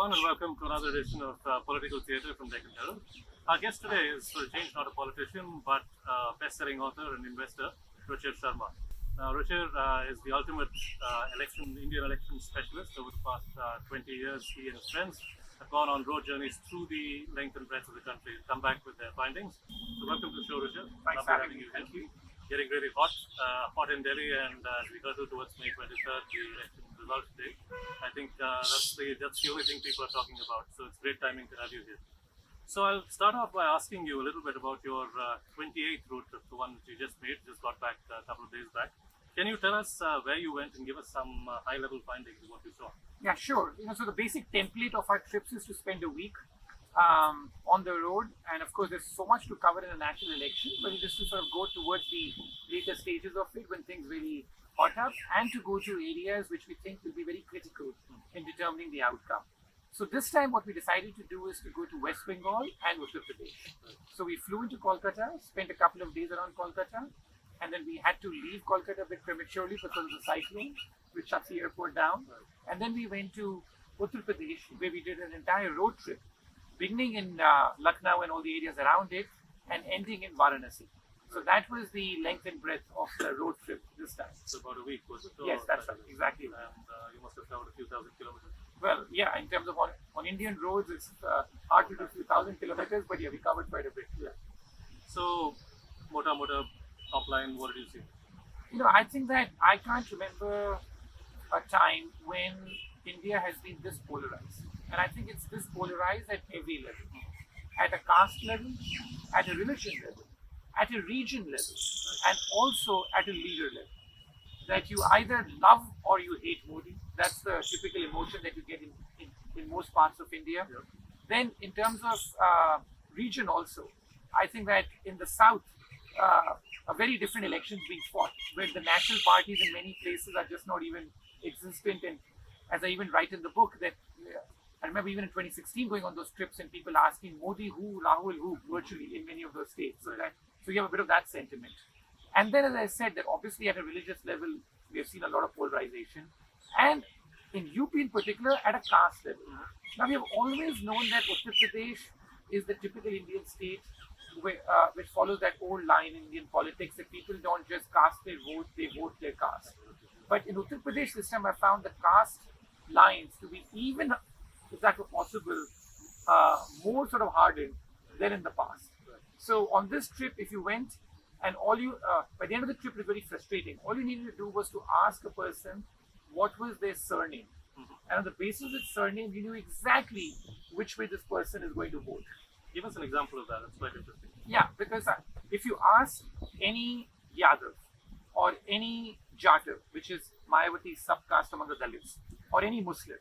everyone, and welcome to another edition of Political Theatre from Deccan Herald. Our guest today is, for a change, not a politician, but a best-selling author and investor, Ruchir Sharma. Now, Ruchir is the ultimate Indian election specialist. Over the past 20 years, he and his friends have gone on road journeys through the length and breadth of the country and come back with their findings. So, welcome to the show, Ruchir. Thanks for having me. Thank you. Getting really hot in Delhi, and as we hurtle towards May 23rd, the election results day. I think that's the only thing people are talking about. So it's great timing to have you here. So I'll start off by asking you a little bit about your 28th road trip, the one that you just made, just got back a couple of days back. Can you tell us where you went and give us some high-level findings of what you saw? Yeah, sure. So the basic template of our trips is to spend a week on the road, and of course there's so much to cover in a national election, but it is to sort of go towards the later stages of it when things really hot up, and to go to areas which we think will be very critical in determining the outcome. So this time what we decided to do is to go to West Bengal and Uttar Pradesh. So we flew into Kolkata, spent a couple of days around Kolkata, and then we had to leave Kolkata a bit prematurely because of the cyclone, which shuts the airport down. And then we went to Uttar Pradesh, where we did an entire road trip, beginning in Lucknow and all the areas around it, and ending in Varanasi. So that was the length and breadth of the road trip this time. So about a week, was it? Yes, that's right, exactly. And you must have traveled a few thousand kilometers. Well, yeah, in terms of on Indian roads, it's hard to do a few thousand kilometers, but yeah, we covered quite a bit. Yeah. So, Mota, top line, what did you see? I think that I can't remember a time when India has been this polarized. And I think it's this polarized at every level. At a caste level, at a religion level, at a region level, and also at a leader level. That you either love or you hate Modi. That's the typical emotion that you get in most parts of India. Yep. Then in terms of region also, I think that in the south, a very different elections being fought, where the national parties in many places are just not even existent. And as I even write in the book, that I remember even in 2016 going on those trips and people asking Modi who, Rahul who, virtually in many of those states. So you have a bit of that sentiment. And then, as I said, that obviously at a religious level, we have seen a lot of polarization. And in UP in particular, at a caste level. Now, we have always known that Uttar Pradesh is the typical Indian state which follows that old line in Indian politics that people don't just cast their vote, they vote their caste. But in Uttar Pradesh this time, I found the caste lines to be even, if that were possible, more sort of hardened than in the past. So on this trip, if you went and by the end of the trip, it was very frustrating. All you needed to do was to ask a person what was their surname. And on the basis of its surname, you knew exactly which way this person is going to vote. Give us an example of that. That's quite interesting. Yeah, because if you ask any Yadav or any Jatav, which is Mayawati's subcaste among the Dalits, or any Muslim,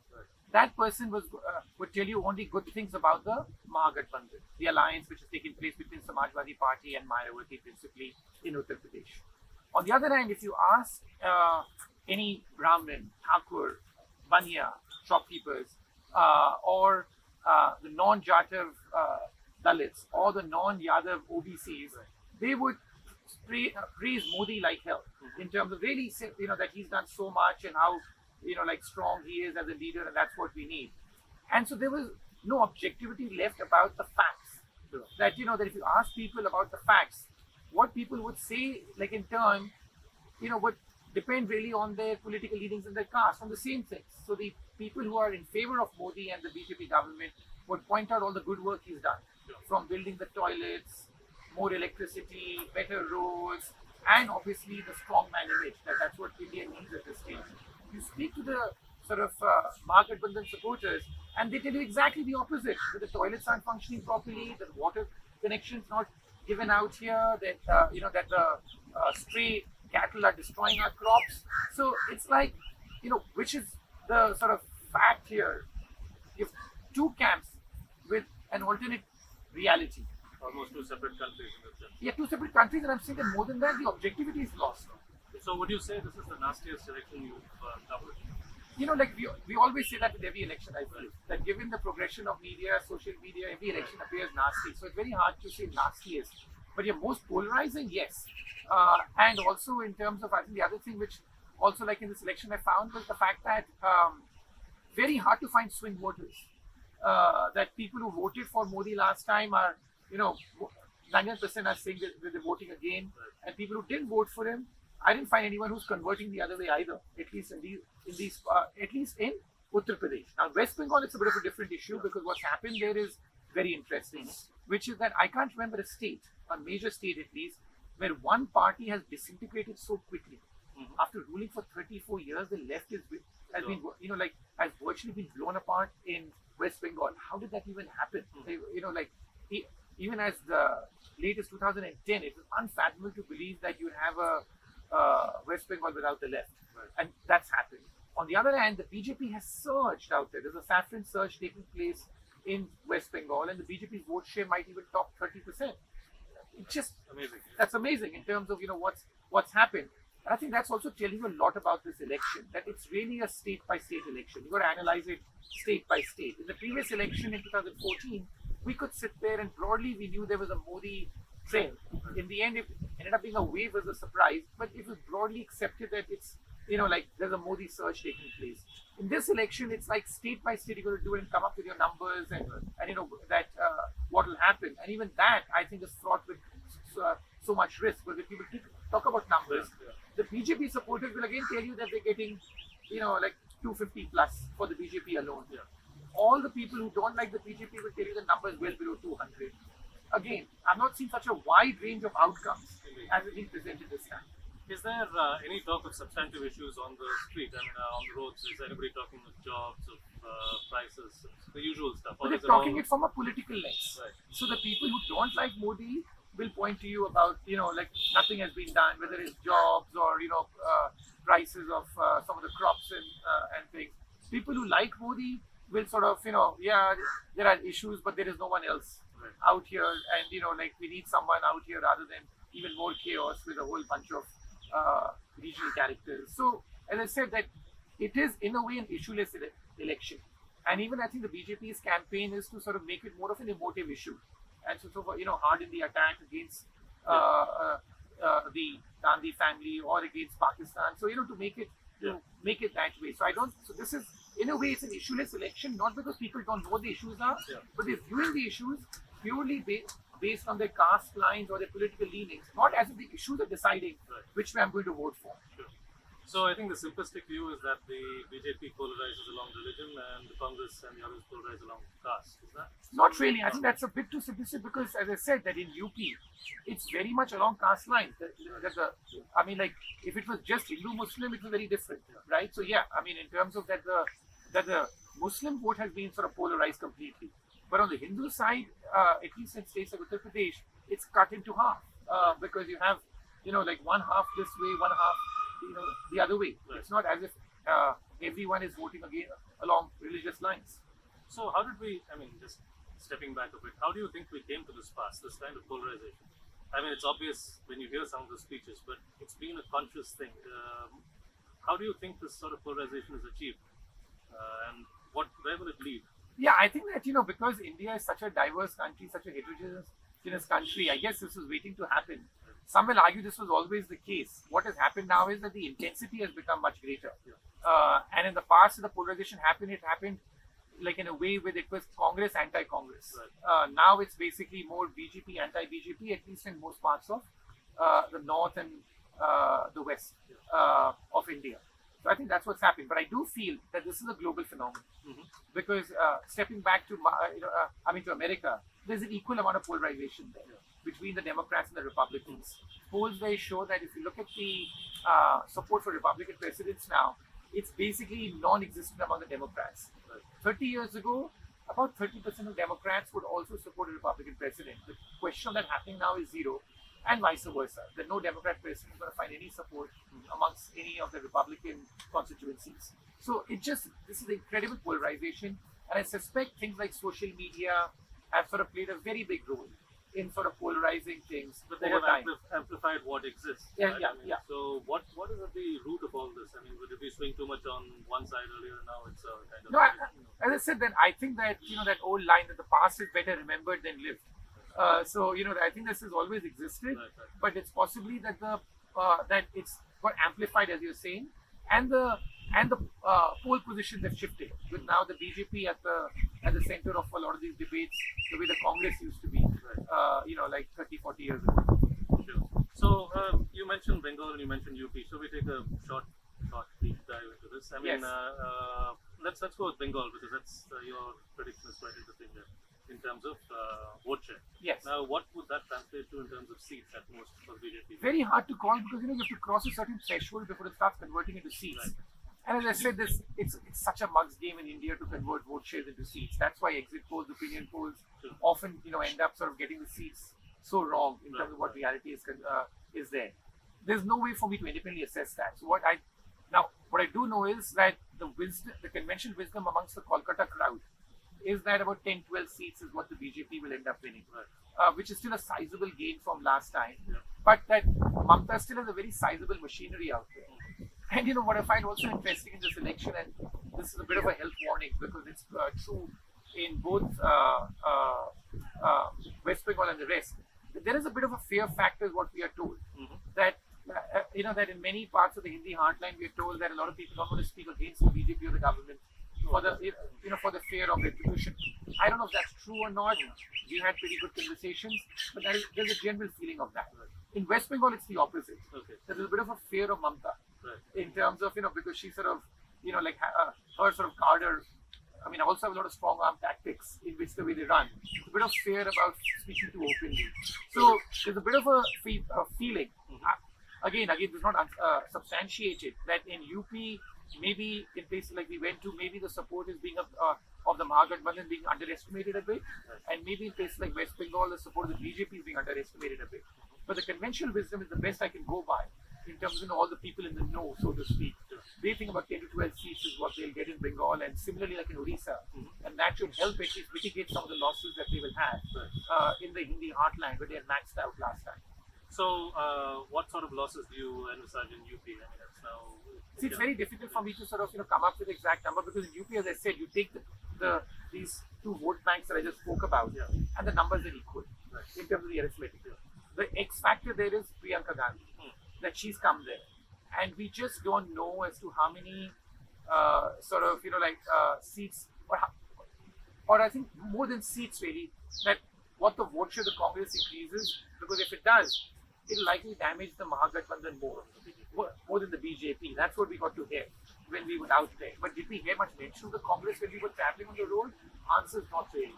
that person would tell you only good things about the Mahagathbandhan, the alliance which has taken place between Samajwadi Party and Mayawati principally in Uttar Pradesh. On the other hand, if you ask any Brahmin, Thakur, Banya, shopkeepers, or the non-Jatav Dalits, or the non-Yadav OBCs, they would praise Modi like hell in terms of really, that he's done so much and how strong he is as a leader, and that's what we need. And so there was no objectivity left about the facts. That that if you ask people about the facts, what people would say, like in turn, would depend really on their political leanings and their caste, on the same things. So the people who are in favor of Modi and the BJP government would point out all the good work he's done, from building the toilets, more electricity, better roads, and obviously the strongman image. That's what India needs at this stage. You speak to the sort of Mahagathbandhan supporters, and they tell you exactly the opposite. That the toilets aren't functioning properly, that water connections not given out here, that that the stray cattle are destroying our crops. So it's like, which is the sort of fact here? You have two camps with an alternate reality. Almost two separate countries in that sense. Yeah, two separate countries, and I'm saying that more than that, the objectivity is lost. So would you say this is the nastiest election you've covered? We always say that with every election, I feel. That given the progression of media, social media, every election appears nasty. So it's very hard to say nastiest. But most polarizing, yes. And also in terms of, I think the other thing which also like in this election I found was the fact that very hard to find swing voters. that people who voted for Modi last time are, 99% are saying that they're voting again, and people who didn't vote for him, I didn't find anyone who's converting the other way either. At least at least in Uttar Pradesh. Now, West Bengal, it's a bit of a different issue because what's happened there is very interesting, which is that I can't remember a state, a major state at least, where one party has disintegrated so quickly. After ruling for 34 years, the left has been, has virtually been blown apart in West Bengal. How did that even happen? Even as the late as 2010, it was unfathomable to believe that you would have a West Bengal without the left, and that's happened. On the other hand, the BJP has surged out there. There's a saffron surge taking place in West Bengal, and the BJP's vote share might even top 30%. It's just Amazing. That's amazing in terms of what's happened. And I think that's also telling you a lot about this election, that it's really a state-by-state election. You've got to analyze it state by state. In the previous election in 2014, we could sit there and broadly we knew there was a Modi trend. In the end, it ended up being a wave as a surprise, but it was broadly accepted that it's, there's a Modi surge taking place. In this election, it's like state by state, you've got to do it and come up with your numbers and what will happen. And even that, I think, is fraught with so much risk. Because if people talk about numbers, the BJP supporters will again tell you that they're getting, 250 plus for the BJP alone. All the people who don't like the BJP will tell you the numbers well below 200. Again, I've not seen such a wide range of outcomes as is being presented this time. Is there any talk of substantive issues on the street? I mean, on the roads, is anybody talking of jobs, of prices, the usual stuff? But they're talking it from a political lens. Right. So the people who don't like Modi will point to you about, nothing has been done, whether it's jobs or, prices of some of the crops and things. People who like Modi will sort of, there are issues, but there is no one else out here. And, we need someone out here rather than even more chaos with a whole bunch of regional characters. So, as I said, that it is in a way an issueless election. And even I think the BJP's campaign is to sort of make it more of an emotive issue. And so harden the attack against the Gandhi family or against Pakistan. So, to make it that way. So this is, in a way, it's an issueless election, not because people don't know what the issues are, but they're viewing the issues purely based on their caste lines or their political leanings, not as if the issues are deciding which way I'm going to vote for. Sure. So I think the simplistic view is that the BJP polarizes along religion and the Congress and the others polarize along caste. Is that? Not really. I think that's a bit too simplistic because, as I said, that in UP, it's very much along caste lines. If it was just Hindu-Muslim, it was very different, right? So in terms of that the Muslim vote has been sort of polarized completely. But on the Hindu side, at least in states like Uttar Pradesh, it's cut into half because you have, one half this way, one half, the other way. Right. It's not as if everyone is voting again along religious lines. So how did we, just stepping back a bit, how do you think we came to this pass, this kind of polarization? It's obvious when you hear some of the speeches, but it's been a conscious thing. How do you think this sort of polarization is achieved? And where will it lead? Yeah, I think that, because India is such a diverse country, such a heterogeneous country, I guess this was waiting to happen. Some will argue this was always the case. What has happened now is that the intensity has become much greater. And in the past, when the polarization happened, it happened like in a way where it was Congress anti-Congress. Right. Now it's basically more BJP anti-BJP, at least in most parts of the north and the west of India. So I think that's what's happening. But I do feel that this is a global phenomenon because stepping back to to America, there's an equal amount of polarization there between the Democrats and the Republicans. Polls there show that if you look at the support for Republican presidents now, it's basically non-existent among the Democrats. 30 years ago, about 30% of Democrats would also support a Republican president. The question of that happening now is zero, and vice versa. That no Democrat president is going to find any support amongst any of the Republican constituencies. So this is incredible polarization, and I suspect things like social media have sort of played a very big role in sort of polarizing things. But they have amplified what exists. Yeah, right? yeah. So what is at the root of all this? Would it be swing too much on one side earlier and now it's kind of... No, as I said, then I think that, that old line that the past is better remembered than lived. I think this has always existed, but it's possibly that that it's got amplified, as you're saying, and the and the pole positions have shifted. With now the BJP at the center of a lot of these debates, the way the Congress used to be, like 30, 40 years ago. Sure. So you mentioned Bengal and you mentioned UP. So we take a short deep dive into this. I mean, Yes. let's go with Bengal because that's your prediction is quite interesting there in terms of vote share. Yes. Now, what would that translate to in terms of seats at most for BJP? Very hard to call because you have to cross a certain threshold before it starts converting into seats. Right. And as I said, it's such a mug's game in India to convert vote shares into seats. That's why exit polls, opinion polls, Sure. often end up sort of getting the seats so wrong in terms Right, of what right. reality is there. There's no way for me to independently assess that. So what I do know is that the conventional wisdom amongst the Kolkata crowd is that about 10, 12 seats is what the BJP will end up winning, Right. which is still a sizable gain from last time. Yeah. But that Mamta still has a very sizable machinery out there. And what I find also interesting in this election, and this is a bit of a health warning because it's true in both West Bengal and the rest, that there is a bit of a fear factor, is what we are told. Mhm. That that in many parts of the Hindi heartland, we are told that a lot of people don't want to speak against the BJP or the government for the for the fear of retribution. I don't know if that's true or not. We had pretty good conversations, but there's a general feeling of that. In West Bengal, it's the opposite. Okay. There's a bit of a fear of Mamta Right. in terms of because she sort of her sort of cadre. I mean, I also have a lot of strong arm tactics in which the way they run. A bit of fear about speaking too openly. So there's a bit of a feeling. Again, this is not substantiated that in UP, maybe in places like we went to, maybe the support is being of the Mahagathbandhan being underestimated a bit, and maybe in places like West Bengal, the support of the BJP is being underestimated a bit. But the conventional wisdom is the best I can go by in terms of all the people in the know, so to speak. They think about 10 to 12 seats is what they'll get in Bengal, and similarly like in Odisha, and that should help at least mitigate some of the losses that they will have in the Hindi heartland where they had maxed out last time. So, what sort of losses do you envisage in UP? I mean, that's now. See, it's very difficult for me to sort of come up with the exact number because in UP, as I said, you take these two vote banks that I just spoke about, Yeah. and the numbers are equal in terms of the arithmetic. The X factor there is Priyanka Gandhi, that she's come there, and we just don't know as to how many seats, or I think more than seats really, that what the vote share of the Congress increases, because if it does, it'll likely damage the Mahagathbandhan more than the BJP. That's what we got to hear when we were out there. But did we hear much mention of the Congress when we were traveling on the road? Answer is not really.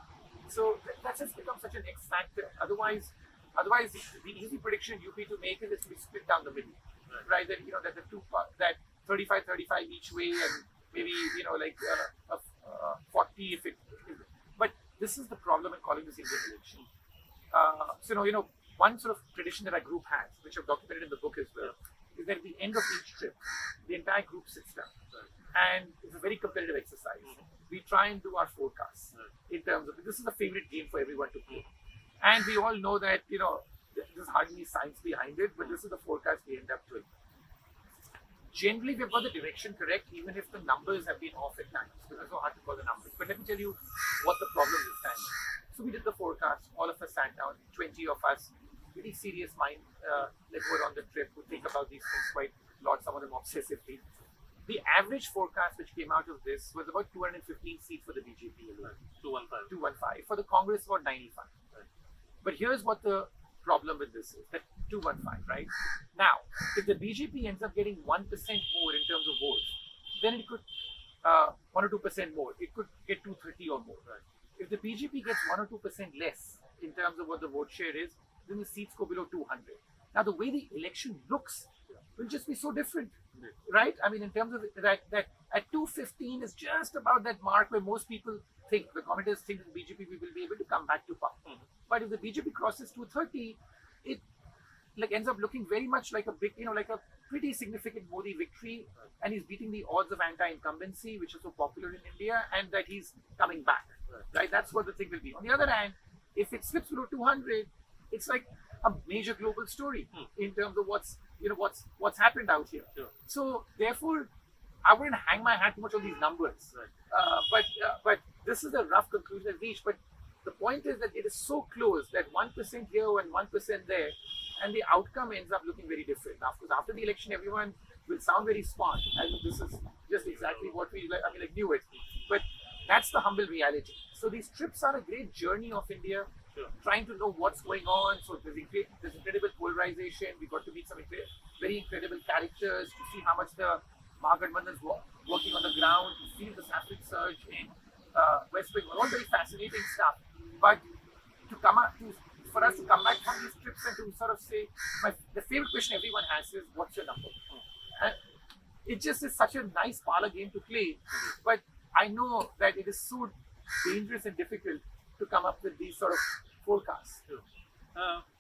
So that's just become such an X factor. Otherwise, the easy prediction in UP to make is to be split down the middle, right? That that the two that 35 each way, and maybe 40 if it. But this is the problem in calling this Indian election. One sort of tradition that our group has, which I've documented in the book as well, is that at the end of each trip, the entire group sits down, and it's a very competitive exercise. We try and do our forecasts in terms of this is a favorite game for everyone to play, and we all know that there's hardly any science behind it, but this is the forecast we end up doing. Generally, we've got the direction correct, even if the numbers have been off at times, because it's so hard to call the numbers. But let me tell you what the problem this time is. So we did the forecast. All of us sat down, 20 of us, really serious mind, like were on the trip, who think about these things quite a lot, some of them obsessively. The average forecast which came out of this was about 215 seats for the BJP alone. 215. For the Congress, about 95. But here's what the problem with this is, that 215, right? Now, if the BJP ends up getting 1% more in terms of votes, then it could 1 or 2% more. It could get 230 or more. If the BJP gets 1 or 2% less in terms of what the vote share is, then the seats go below 200. Now, the way the election looks will just be so different, right? I mean, in terms of that at 215 is just about that mark where most people think, the commentators think that the BJP will be able to come back to power. But if the BJP crosses 230, it ends up looking very much like a big, like a pretty significant Modi victory, and he's beating the odds of anti-incumbency, which is so popular in India, and that he's coming back, right? That's what the thing will be. On the other hand, if it slips below 200, it's like a major global story in terms of what's happened out here. So therefore, I wouldn't hang my hat too much on these numbers. But this is a rough conclusion I've reached. But the point is that it is so close that 1% here and 1% there, and the outcome ends up looking very different. Now, of course, after the election, everyone will sound very smart, and this is just exactly what we knew it. But that's the humble reality. So these trips are a great journey of India, trying to know what's going on. So there's incredible polarization. We got to meet some very incredible characters to see how much the Mahagathbandhan is working on the ground, to feel the saffron surge in West Bengal. All very fascinating stuff. But for us to come back from these trips and to sort of say, the favorite question everyone has is, what's your number? And it just is such a nice parlor game to play. But I know that it is so dangerous and difficult to come up with these sort of forecasts.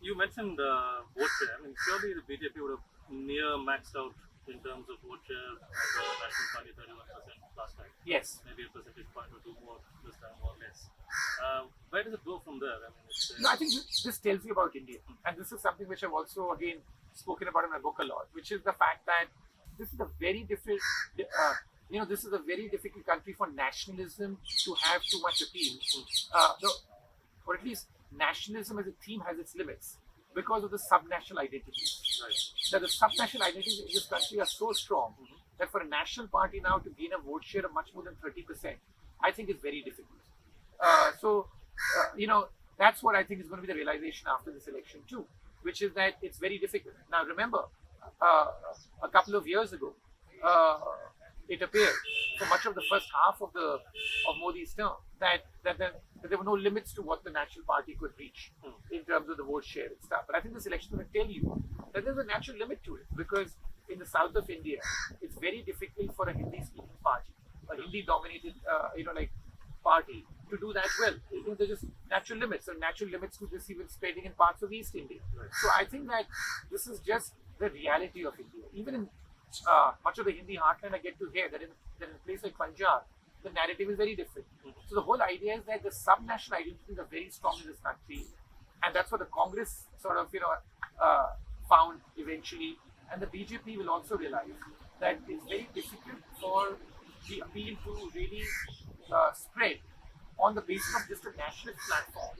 You mentioned vote share. I mean, surely the BJP would have near maxed out in terms of vote share at the National Party, 31% last time. Yes. Maybe a percentage point or two more this time or less. Where does it go from there? I mean, No, I think this tells you about India. And this is something which I've also, again, spoken about in my book a lot, which is the fact that this is a very different, this is a very difficult country for nationalism to have too much appeal. Or at least nationalism as a theme has its limits because of the subnational identities. Right. That the subnational identities in this country are so strong that for a national party now to gain a vote share of much more than 30%, I think is very difficult. That's what I think is going to be the realization after this election too, which is that it's very difficult. Now remember, a couple of years ago, it appeared for much of the first half of Modi's term that there were no limits to what the National Party could reach in terms of the vote share and stuff. But I think this election will tell you that there's a natural limit to it, because in the south of India, it's very difficult for a Hindi-speaking party, a Hindi-dominated, party to do that well. There's just natural limits. There are natural limits to this even spreading in parts of East India. Right. So I think that this is just the reality of India. Even in much of the Hindi heartland, I get to hear that in a place like Punjab, the narrative is very different. So the whole idea is that the subnational identities are very strong in this country, and that's what the Congress sort of found eventually, and the BJP will also realize that it's very difficult for the appeal to really spread on the basis of just a nationalist platform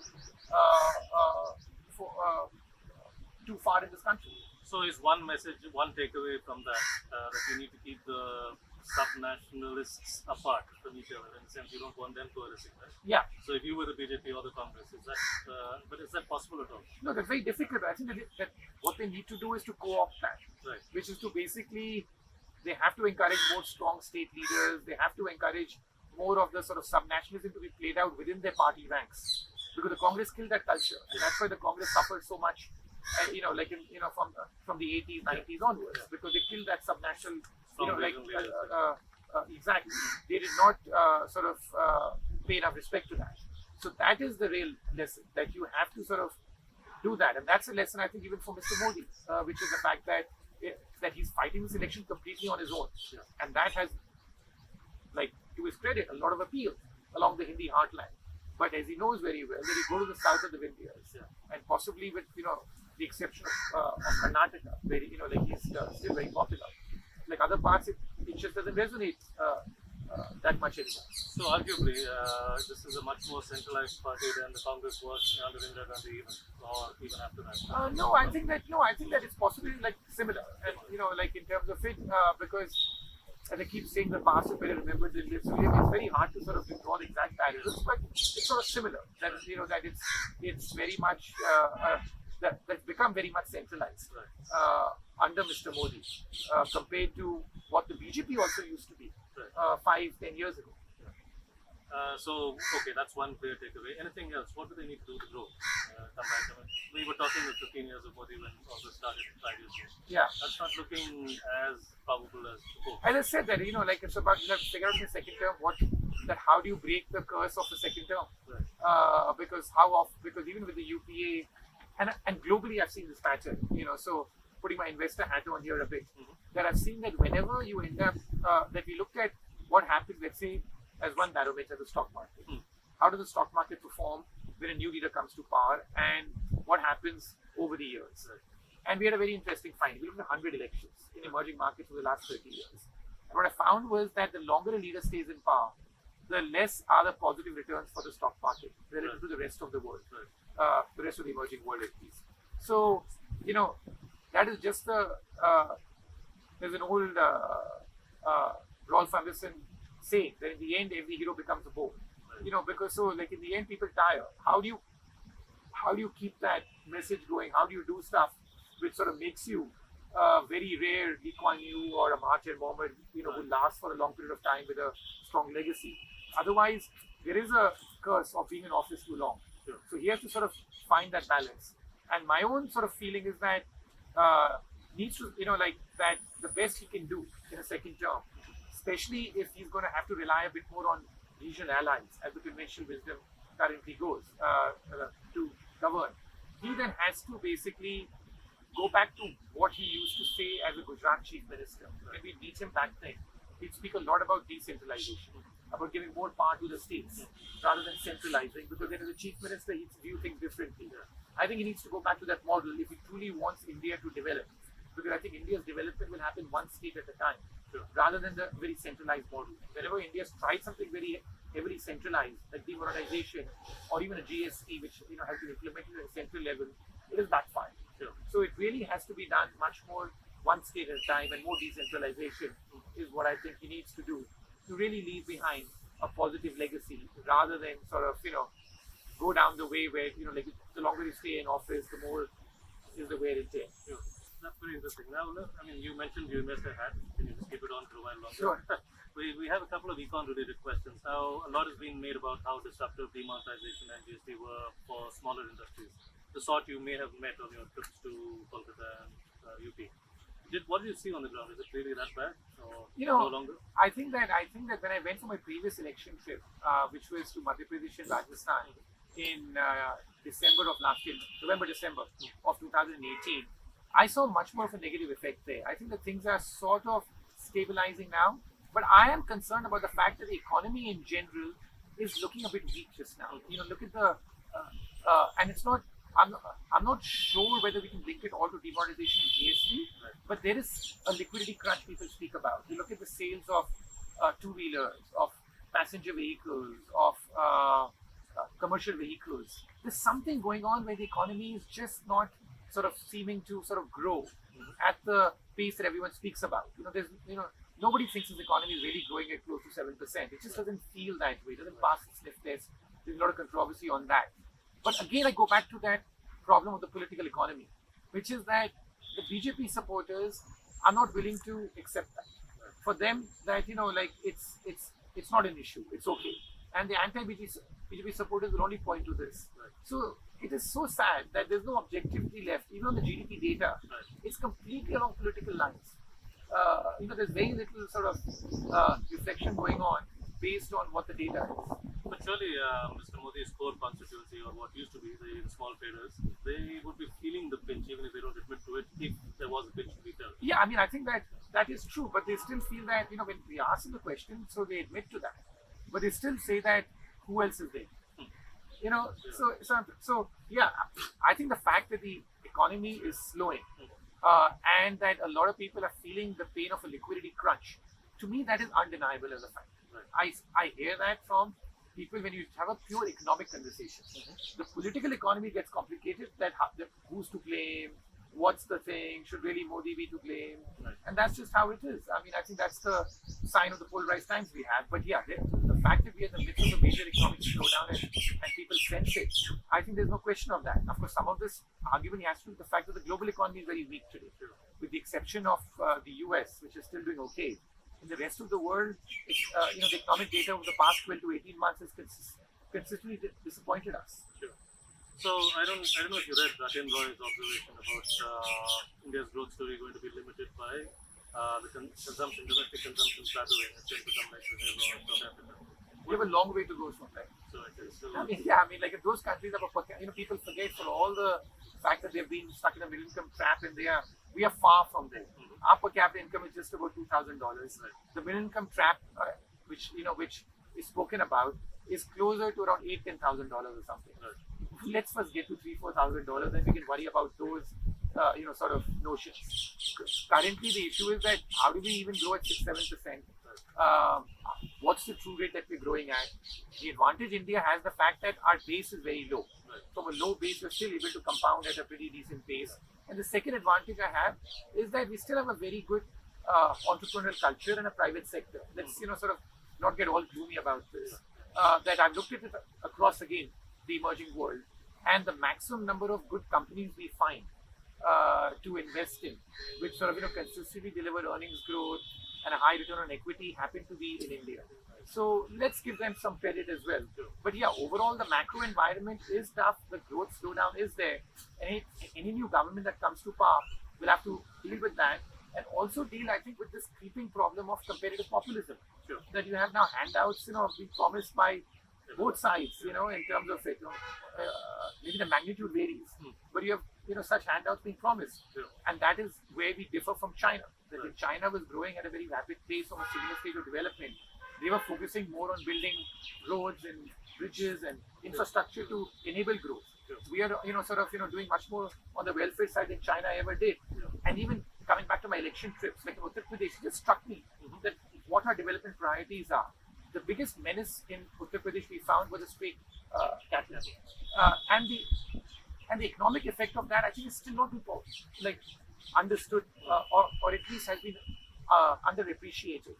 too far in this country. So is one message, one takeaway from that, that you need to keep the sub-nationalists apart from each other, in the sense you don't want them coalescing, right? Yeah. So if you were the BJP or the Congress, but is that possible at all? No, that's very difficult. I think that what they need to do is to co-opt that, Right. which is to basically, they have to encourage more strong state leaders. They have to encourage more of the sort of sub-nationalism to be played out within their party ranks, because the Congress killed that culture, and that's why the Congress suffered so much. From the 80s, 90s onwards, because they killed that subnational, exactly. They did not pay enough respect to that. So that is the real lesson, that you have to sort of do that, and that's a lesson I think even for Mr. Modi, which is the fact that he's fighting this election completely on his own, and that has, to his credit, a lot of appeal along the Hindi heartland. But as he knows very well, that he go to the south of the Vindhyas, and possibly with the exception of Karnataka, where he's still very popular. Like other parts, it just doesn't resonate that much anymore. So arguably, this is a much more centralized party than the Congress was under Indira Gandhi, even after that. No, I think that it's possibly similar, and in terms of it, because as I keep saying, the past is better remembered than lived. So it's very hard to sort of draw the exact parallels, but it's sort of similar. That that it's very much that's become very much centralized under Mr. Modi compared to what the BJP also used to be 5-10 years ago. Okay, that's one clear takeaway. Anything else? What do they need to do to grow? Come back. I mean, we were talking the 15 years of Modi when all this started 5 years ago. Yeah. That's not looking as probable as before. As I said, that it's about figure out in the second term how do you break the curse of the second term? Right. Because even with the UPA and globally I've seen this pattern. So putting my investor hat on here a bit, that I've seen that whenever you end up that we looked at what happens, let's say, as one barometer, the stock market. How does the stock market perform when a new leader comes to power, and what happens over the years? Right. And we had a very interesting finding. We looked at 100 elections in emerging markets for the last 30 years. And what I found was that the longer a leader stays in power, the less are the positive returns for the stock market relative to the rest of the world, the rest of the emerging world at least. So, that is just the there's an old Rolf Anderson saying that in the end every hero becomes a Bond. Because so like in the end people tire. How do you keep that message going? How do you do stuff which sort of makes you very rare Lee Kuan Yew or a Mahathir Mohamad, who last for a long period of time with a strong legacy. Otherwise, there is a curse of being in office too long. Sure. So he has to sort of find that balance. And my own sort of feeling is that needs to, like that the best he can do in a second term, especially if he's going to have to rely a bit more on regional allies, as the conventional wisdom currently goes, to govern. He then has to basically go back to what he used to say as a Gujarat chief minister. When we meet him back then, he'd speak a lot about decentralization, about giving more power to the states rather than centralizing, because then as a chief minister, he'd view things differently. I think he needs to go back to that model if he truly wants India to develop, because I think India's development will happen one state at a time, rather than the very centralized model. Whenever India's tried something very heavily centralized, like demonization or even a GST, which has been implemented at a central level, it has backfired. So it really has to be done much more one state at a time, and more decentralization is what I think he needs to do to really leave behind a positive legacy, rather than sort of go down the way where like the longer you stay in office, the more is the wear and tear. That's very interesting. Now, I mean, you mentioned you investor hat. Can you just keep it on for a while longer? Sure. We have a couple of econ-related questions. Now, a lot has been made about how disruptive demonetization and GST were for smaller industries, the sort you may have met on your trips to Kolkata and UP. What did you see on the ground? Is it really that bad, or no longer? I think that when I went for my previous election trip, which was to Madhya Pradesh and Rajasthan in December of last year, November-December of 2018, I saw much more of a negative effect there. I think that things are sort of stabilizing now, but I am concerned about the fact that the economy in general is looking a bit weak just now. Look at the and it's not. I'm not sure whether we can link it all to demonetization and GST, but there is a liquidity crunch people speak about. You look at the sales of two-wheelers, of passenger vehicles, of commercial vehicles. There's something going on where the economy is just not sort of seeming to sort of grow at the pace that everyone speaks about. Nobody thinks this economy is really growing at close to 7%. It just doesn't feel that way. It doesn't pass the sniff test. There's a lot of controversy on that. But again, I go back to that problem of the political economy, which is that the BJP supporters are not willing to accept that. For them, that it's not an issue. It's okay. And the anti-BJP supporters will only point to this. So it is so sad that there's no objectivity left. Even on the GDP data, it's completely along political lines. There's very little sort of reflection going on based on what the data is. But surely Mr. Modi's core constituency, or what used to be the small traders, they would be feeling the pinch even if they don't admit to it, if there was a pinch to be felt. Yeah, I mean, I think that is true, but they still feel that, when we ask them the question, so they admit to that. But they still say that, who else is there? So I think the fact that the economy is slowing and that a lot of people are feeling the pain of a liquidity crunch, to me that is undeniable as a fact. I hear that from people when you have a pure economic conversation. The political economy gets complicated, that who's to blame, what's the thing, should really Modi be to blame, and that's just how it is. I mean, I think that's the sign of the polarized times we have. But the fact that we are in the midst of a major economic slowdown and people sense it, I think there's no question of that. Of course, some of this argument has to do with the fact that the global economy is very weak today, with the exception of the US, which is still doing okay. In the rest of the world, the economic data over the past 12 to 18 months has consistently disappointed us. So I don't know if you read Rajan Roy's observation about India's growth story going to be limited by the domestic consumption plateauing. It's going to become like Brazil or South Africa. We have a long way to go from that. So it is still. Like if those countries have people forget for all the fact that they've been stuck in a middle income trap, and we are far from there. Our per capita income is just about $2,000. The middle income trap, which is spoken about, is closer to around $8,000-10,000 or something. Let's first get to $3,000-4,000, then we can worry about those sort of notions. Currently, the issue is that how do we even grow at 6-7%? What's the true rate that we're growing at? The advantage India has, the fact that our base is very low. From a low base, we're still able to compound at a pretty decent pace. And the second advantage I have is that we still have a very good entrepreneurial culture and a private sector. Let's sort of not get all gloomy about this. That I've looked at it across again the emerging world, and the maximum number of good companies we find to invest in, which sort of consistently deliver earnings growth and a high return on equity, happen to be in India. So let's give them some credit as well. But yeah, overall the macro environment is tough. The growth slowdown is there. Any new government that comes to power will have to deal with that, and also deal, I think, with this creeping problem of competitive populism. That you have now handouts, being promised by both sides, in terms of it. Maybe the magnitude varies, but you have, such handouts being promised, and that is where we differ from China. That if China was growing at a very rapid pace on a similar stage of development, they were focusing more on building roads and bridges and infrastructure to enable growth. We are, doing much more on the welfare side than China ever did. And even coming back to my election trips, like in Uttar Pradesh, it just struck me that what our development priorities are. The biggest menace in Uttar Pradesh we found was a stray cattle, and the economic effect of that, I think, is still not been understood, or at least has been underappreciated.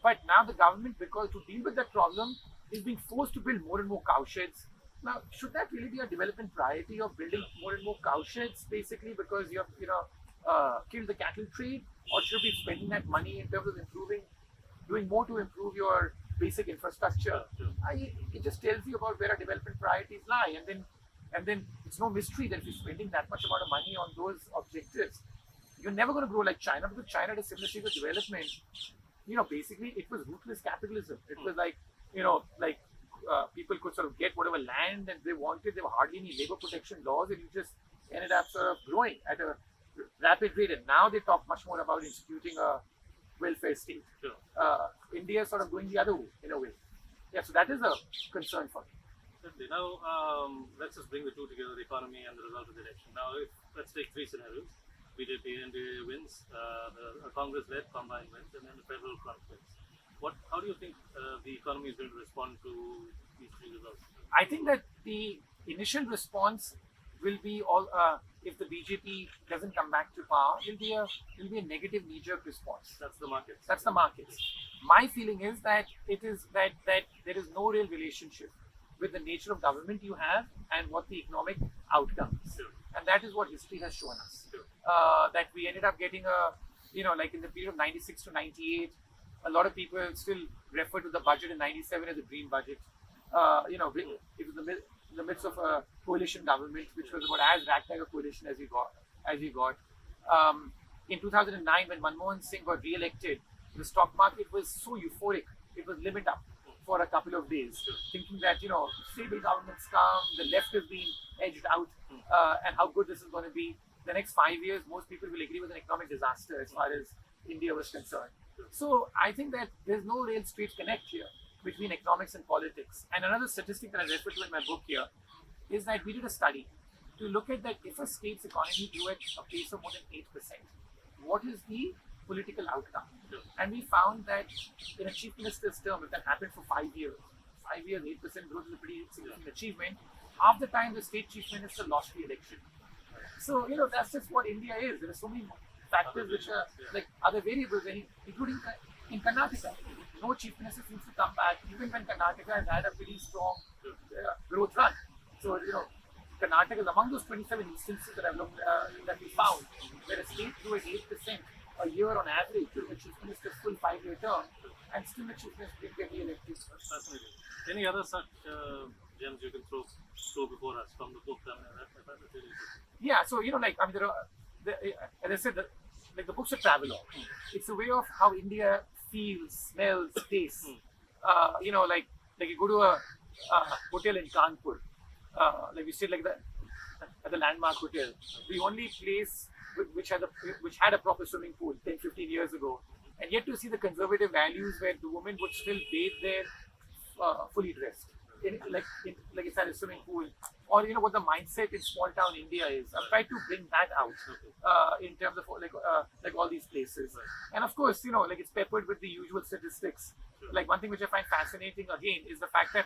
But now the government, because to deal with that problem, is being forced to build more and more cowsheds. Now, should that really be a development priority of building more and more cowsheds, basically because you have killed the cattle trade, or should we be spending that money in terms of doing more to improve your basic infrastructure? It just tells you about where our development priorities lie, and then it's no mystery that if you're spending that much amount of money on those objectives, you're never going to grow like China, because China had a similar stage of development. Basically it was ruthless capitalism. It was people could sort of get whatever land and they wanted. There were hardly any labor protection laws, and you just ended up sort of growing at a rapid rate. And now they talk much more about instituting a welfare state. India is sort of going the other way, in a way. Yeah, so that is a concern for me. Certainly. Now, let's just bring the two together, the economy and the result of the election. Now, let's take three scenarios. BJP and NDA wins, the Congress-led combined wins, and then the federal front wins. How do you think the economy is going to respond to these three results? I think that the initial response will be if the BJP doesn't come back to power, it'll be a negative knee-jerk response. That's the markets. That's the markets. My feeling is that that there is no real relationship with the nature of government you have and what the economic outcome is. And that is what history has shown us. That we ended up getting like in the period of 96 to 98, a lot of people still refer to the budget in 97 as a dream budget. It was in the midst of a coalition government, which was about as ragtag a coalition as we got. In 2009, when Manmohan Singh got re-elected, the stock market was so euphoric. It was limit up for a couple of days, thinking that stable governments come, the left is being edged out, and how good this is going to be. The next 5 years, most people will agree, with an economic disaster as far as India was concerned. So I think that there's no real straight connect here between economics and politics. And another statistic that I refer to in my book here is that we did a study to look at that if a state's economy grew at a pace of more than 8%, what is the political outcome? And we found that in a chief minister's term, if that happened for 5 years, 8% growth is a pretty significant achievement. Half the time, the state chief minister lost the election. So, that's just what India is. There are so many factors which are like other variables, including in Karnataka. No chief minister seems to come back, even when Karnataka has had a pretty strong growth run. So, Karnataka is among those 27 instances that I've looked that we found, where a state grew at 8% a year on average during the chief minister's full 5-year term, and still the chief minister didn't get re-elected. That's fascinating. Any other such gems you can throw before us from the book? Yeah, so there are, as I said, the books are travelogue. It's a way of how India feels, smells, tastes. Like you go to a hotel in Kanpur, we stayed at the Landmark Hotel, the only place which had a proper swimming pool 10-15 years ago, and yet to see the conservative values where the women would still bathe there fully dressed, like it's at a swimming pool, or what the mindset in small town India is. I've tried to bring that out in terms of like all these places, and of course it's peppered with the usual statistics. Like one thing which I find fascinating again is the fact that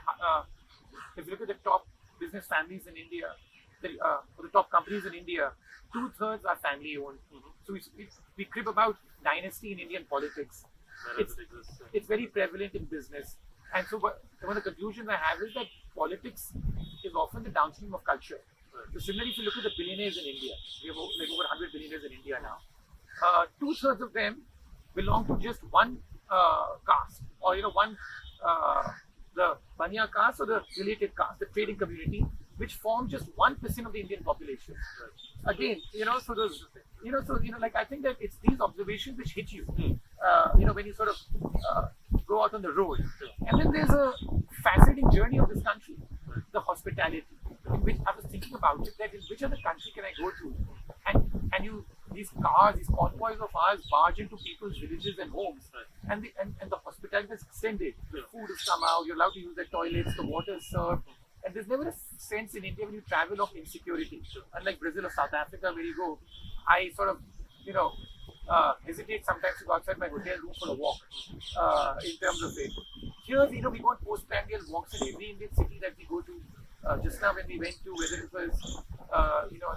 if you look at the top business families in India, the top companies in India, 2/3 are family owned. So we crib about dynasty in Indian politics. Whereas it exists. It's very prevalent in business. And so one of the conclusions I have is that politics is often the downstream of culture. So similarly, if you look at the billionaires in India, we have like over 100 billionaires in India now. 2/3 of them belong to just one caste, or one the Banya caste or the related caste, the trading community, which form just 1% of the Indian population. Again, so those, like I think that it's these observations which hit you, when you sort of go out on the road. And then there's a fascinating journey of this country, the hospitality, in which I was thinking about it, that in which other country can I go to, and these cars, these convoys of ours barge into people's villages and homes, and the hospitality is extended. The food is come out, you're allowed to use the toilets, the water is served. And there's never a sense in India when you travel of insecurity. Unlike Brazil or South Africa, where you go, I sort of, hesitate sometimes to go outside my hotel room for a walk, in terms of it. Here, we go on postprandial walks in every Indian city that we go to. Just now when we went to, whether it was,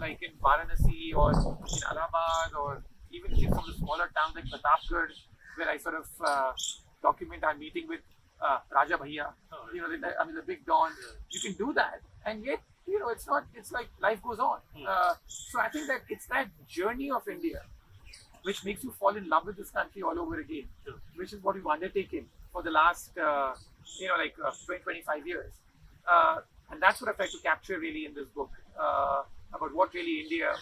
like in Varanasi or in Allahabad, or even in some of the smaller towns like Pratapgarh, where I sort of document our meeting with Raja Bhaiya, the big Don. You can do that, and yet, it's like life goes on. So I think that it's that journey of India which makes you fall in love with this country all over again, which is what we've undertaken for the last, 20, 25 years. And that's what I tried to capture really in this book, about what really India,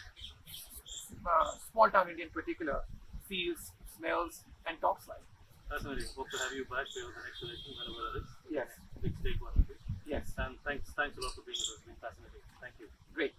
small town India in particular, feels, smells, and talks like. Fascinating. Hope to have you back for the next election, whenever it is. Yes. Big state one. Yes. And thanks a lot for being with us. It's been fascinating. Thank you. Great.